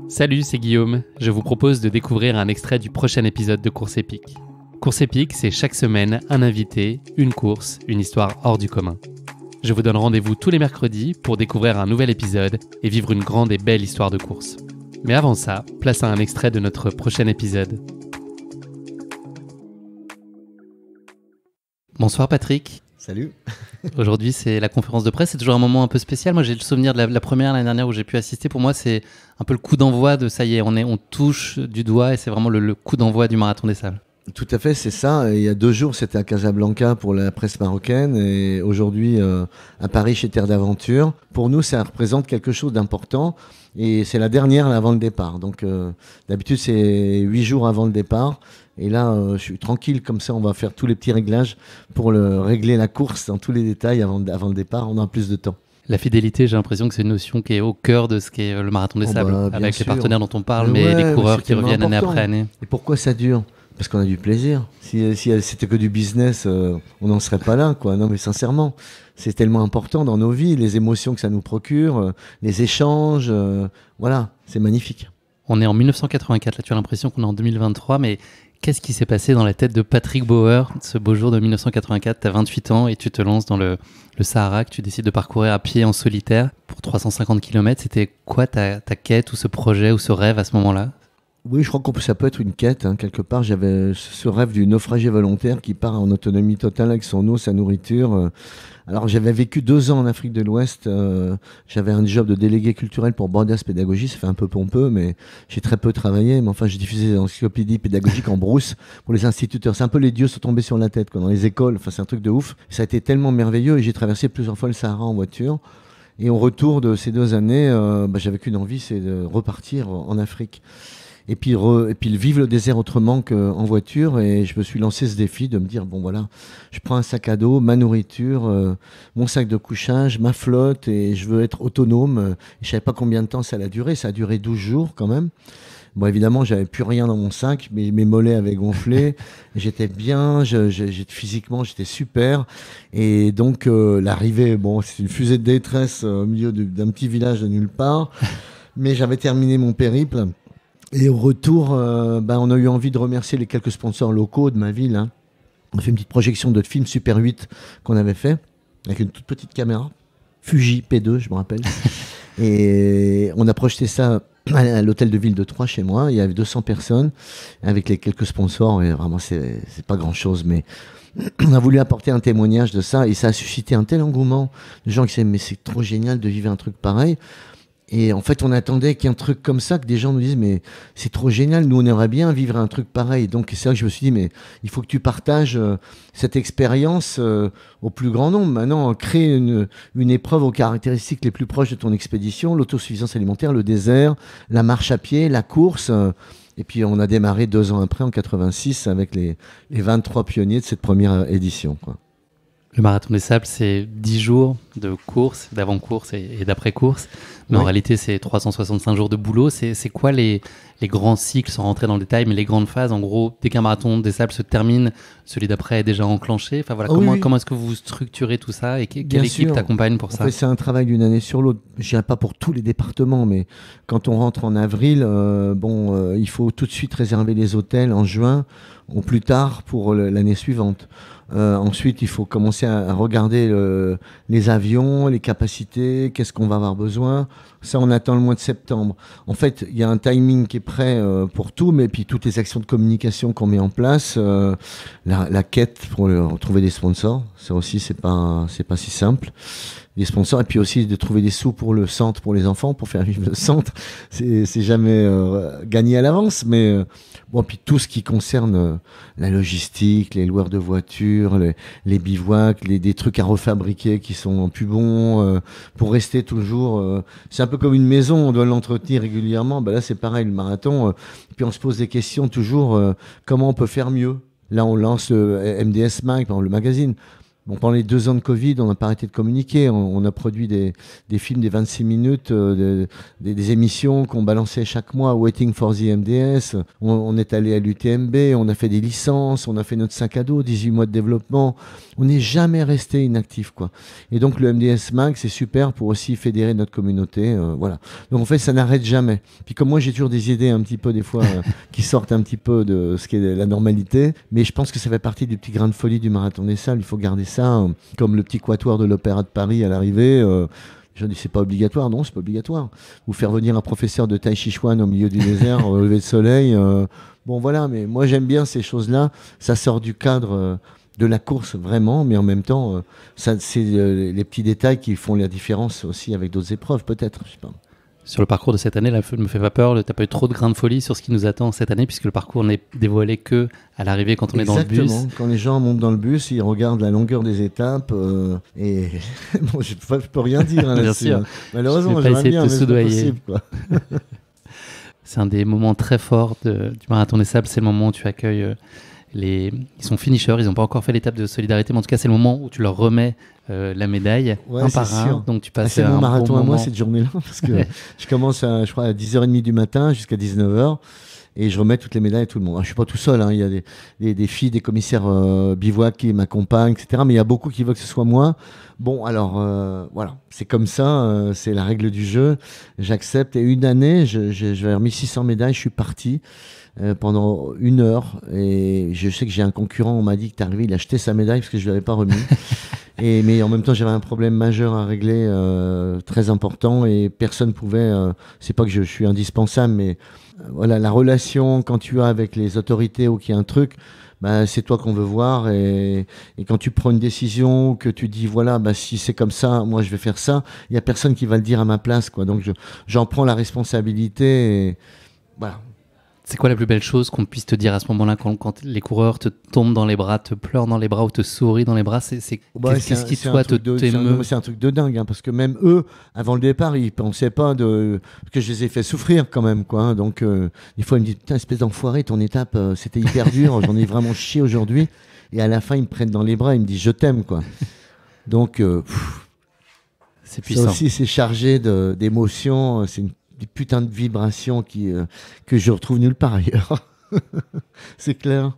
Salut, c'est Guillaume. Je vous propose de découvrir un extrait du prochain épisode de Course épique. Course épique, c'est chaque semaine un invité, une course, une histoire hors du commun. Je vous donne rendez-vous tous les mercredis pour découvrir un nouvel épisode et vivre une grande et belle histoire de course. Mais avant ça, place à un extrait de notre prochain épisode. Bonsoir Patrick. Salut. Aujourd'hui, c'est la conférence de presse. C'est toujours un moment un peu spécial. Moi, j'ai le souvenir de la première l'année dernière où j'ai pu assister. Pour moi, c'est un peu le coup d'envoi de ça y est, on touche du doigt et c'est vraiment le coup d'envoi du Marathon des Sables. Tout à fait, c'est ça. Il y a 2 jours, c'était à Casablanca pour la presse marocaine et aujourd'hui à Paris chez Terre d'Aventure. Pour nous, ça représente quelque chose d'important et c'est la dernière là, avant le départ. Donc d'habitude, c'est 8 jours avant le départ. Et là, je suis tranquille, comme ça, on va faire tous les petits réglages pour régler la course dans tous les détails avant le départ. On a plus de temps. La fidélité, j'ai l'impression que c'est une notion qui est au cœur de ce qu'est le Marathon des Sables, avec les partenaires dont on parle, mais les coureurs qui reviennent année après année. Et pourquoi ça dure ? Parce qu'on a du plaisir. Si c'était que du business, on n'en serait pas là, quoi. Non, mais sincèrement, c'est tellement important dans nos vies, les émotions que ça nous procure, les échanges, voilà, c'est magnifique. On est en 1984, là tu as l'impression qu'on est en 2023, mais qu'est-ce qui s'est passé dans la tête de Patrick Bauer ce beau jour de 1984 ? Tu as 28 ans et tu te lances dans le Sahara, que tu décides de parcourir à pied en solitaire pour 350 km. C'était quoi ta quête ou ce projet ou ce rêve à ce moment-là ? Oui, je crois que ça peut être une quête. Quelque part, j'avais ce rêve du naufragé volontaire qui part en autonomie totale avec son eau, sa nourriture. Alors, j'avais vécu 2 ans en Afrique de l'Ouest. J'avais un job de délégué culturel pour Borders Pédagogie. Ça fait un peu pompeux, mais j'ai très peu travaillé. Mais enfin, j'ai diffusé des encyclopédies pédagogiques en brousse pour les instituteurs. C'est un peu les dieux sont tombés sur la tête, quoi, dans les écoles. Enfin, c'est un truc de ouf. Ça a été tellement merveilleux et j'ai traversé plusieurs fois le Sahara en voiture. Et au retour de ces 2 années, j'avais qu'une envie, c'est de repartir en Afrique. Et puis vivre le désert autrement qu'en voiture. Et je me suis lancé ce défi de me dire, bon voilà, je prends un sac à dos, ma nourriture, mon sac de couchage, ma flotte, et je veux être autonome. Et je savais pas combien de temps ça allait durer. Ça a duré 12 jours quand même. Bon, évidemment, j'avais plus rien dans mon sac, mais mes mollets avaient gonflé. J'étais bien, physiquement, j'étais super. Et donc, l'arrivée, bon, c'est une fusée de détresse au milieu d'un petit village de nulle part. Mais j'avais terminé mon périple. Et au retour, on a eu envie de remercier les quelques sponsors locaux de ma ville. Hein. On a fait une petite projection de film Super 8 qu'on avait fait, avec une toute petite caméra, Fuji P2, je me rappelle. Et on a projeté ça à l'hôtel de ville de Troyes, chez moi. Il y avait 200 personnes, avec les quelques sponsors. Et vraiment, c'est pas grand-chose, mais on a voulu apporter un témoignage de ça. Et ça a suscité un tel engouement. Les gens qui disaient, mais c'est trop génial de vivre un truc pareil. Et en fait, on attendait qu'il y ait un truc comme ça, que des gens nous disent, mais c'est trop génial, nous on aimerait bien vivre un truc pareil. Donc c'est là que je me suis dit, mais il faut que tu partages cette expérience au plus grand nombre. Maintenant, crée une épreuve aux caractéristiques les plus proches de ton expédition, l'autosuffisance alimentaire, le désert, la marche à pied, la course. Et puis on a démarré 2 ans après, en 86, avec les 23 pionniers de cette première édition, quoi. Le Marathon des Sables, c'est 10 jours de course, d'avant-course et d'après-course. Mais en réalité, c'est 365 jours de boulot. C'est quoi les grands cycles, sans rentrer dans le détail, mais les grandes phases? En gros, dès qu'un Marathon des Sables se termine, celui d'après est déjà enclenché. Enfin, voilà, comment est-ce que vous structurez tout ça et quelle équipe t'accompagne pour ça? En fait, c'est un travail d'une année sur l'autre. Je dirais pas pour tous les départements, mais quand on rentre en avril, il faut tout de suite réserver les hôtels en juin ou plus tard pour l'année suivante. Ensuite, il faut commencer à regarder les avions, les capacités, qu'est-ce qu'on va avoir besoin. Ça, on attend le mois de septembre. En fait, il y a un timing qui est prêt pour tout, mais puis toutes les actions de communication qu'on met en place, la quête pour trouver des sponsors, ça aussi, c'est pas si simple. Des sponsors, et puis aussi de trouver des sous pour le centre, pour les enfants, pour faire vivre le centre. C'est jamais gagné à l'avance, mais puis tout ce qui concerne la logistique, les loueurs de voitures, les bivouacs, des trucs à refabriquer qui sont plus bons, pour rester toujours. C'est un peu comme une maison, on doit l'entretenir régulièrement. Là, c'est pareil, le marathon. Puis on se pose des questions toujours, comment on peut faire mieux. Là, on lance le MDS Mag, le magazine. Bon, pendant les 2 ans de Covid, on n'a pas arrêté de communiquer. On a produit des films des 26 minutes, des émissions qu'on balançait chaque mois, Waiting for the MDS. On est allé à l'UTMB, on a fait des licences, on a fait notre sac à dos, 18 mois de développement. On n'est jamais resté inactif, quoi. Et donc le MDS Mag, c'est super pour aussi fédérer notre communauté. Voilà. Donc en fait, ça n'arrête jamais. Puis comme moi, j'ai toujours des idées un petit peu, des fois, qui sortent un petit peu de ce qui est la normalité. Mais je pense que ça fait partie du petit grain de folie du Marathon des Sables. Il faut garder ça, comme le petit quatuor de l'Opéra de Paris à l'arrivée. Je dis, c'est pas obligatoire. Non, c'est pas obligatoire. Ou faire venir un professeur de Tai Chi Chuan au milieu du désert, au lever de soleil. Bon, voilà, mais moi, j'aime bien ces choses-là. Ça sort du cadre de la course, vraiment, mais en même temps, c'est les petits détails qui font la différence aussi avec d'autres épreuves, peut-être. Je sais pas. Sur le parcours de cette année, là, ne me fait pas peur. Tu n'as pas eu trop de grains de folie sur ce qui nous attend cette année, puisque le parcours n'est dévoilé que à l'arrivée quand on est dans le bus. Exactement. Quand les gens montent dans le bus, ils regardent la longueur des étapes. Et bon, je peux rien dire hein, là-dessus. Bien sûr. Malheureusement, je vais pas essayer bien, de te soudoyer. possible, quoi. C'est un des moments très forts du Marathon des Sables. C'est le moment où tu accueilles ils sont finishers. Ils n'ont pas encore fait l'étape de solidarité, mais en tout cas, c'est le moment où tu leur remets la médaille un par un. Donc tu passes c'est mon marathon à moi moment. cette journée-là, parce que je commence je crois, à 10h30 du matin jusqu'à 19h. Et je remets toutes les médailles à tout le monde. Alors, je suis pas tout seul, hein. Il y a des filles, des commissaires bivouac qui m'accompagnent, etc. Mais il y a beaucoup qui veulent que ce soit moi. Bon, alors voilà, c'est comme ça, c'est la règle du jeu. J'accepte. Et une année, j'avais remis 600 médailles, je suis parti pendant 1 heure. Et je sais que j'ai un concurrent, on m'a dit que t'es arrivé, il a acheté sa médaille parce que je ne l'avais pas remis. Mais en même temps, j'avais un problème majeur à régler, très important, et personne pouvait. C'est pas que je suis indispensable, mais voilà, la relation quand tu as avec les autorités ou qu'il y a un truc, bah, c'est toi qu'on veut voir. Et quand tu prends une décision, que tu dis voilà, bah, si c'est comme ça, moi je vais faire ça, il y a personne qui va le dire à ma place, quoi. Donc j'en prends la responsabilité. Et voilà. C'est quoi la plus belle chose qu'on puisse te dire à ce moment-là quand les coureurs te tombent dans les bras, te pleurent dans les bras ou te sourient dans les bras? Qu'est-ce qui toi t'émeut? C'est un truc de dingue, hein, parce que même eux, avant le départ, ils pensaient pas que je les ai fait souffrir quand même, quoi. Hein. Donc des fois ils me disent putain, espèce d'enfoiré, ton étape c'était hyper dur, j'en ai vraiment chié aujourd'hui. Et à la fin ils me prennent dans les bras, ils me disent je t'aime, quoi. Donc c'est puissant. Ça aussi c'est chargé d'émotions, c'est des putains de vibrations que je retrouve nulle part ailleurs. C'est clair.